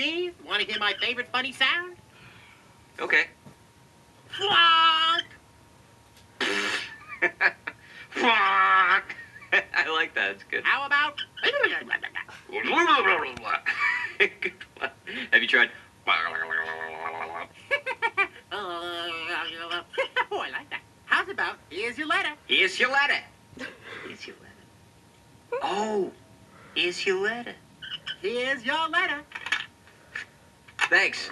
Steve, want to hear my favorite funny sound? Okay. Flonk! I like that. It's good. How about... Good one. Have you tried? Oh, I like that. How's about, here's your letter. Here's your letter. Here's your letter. Oh, here's your letter. Here's your letter. Thanks.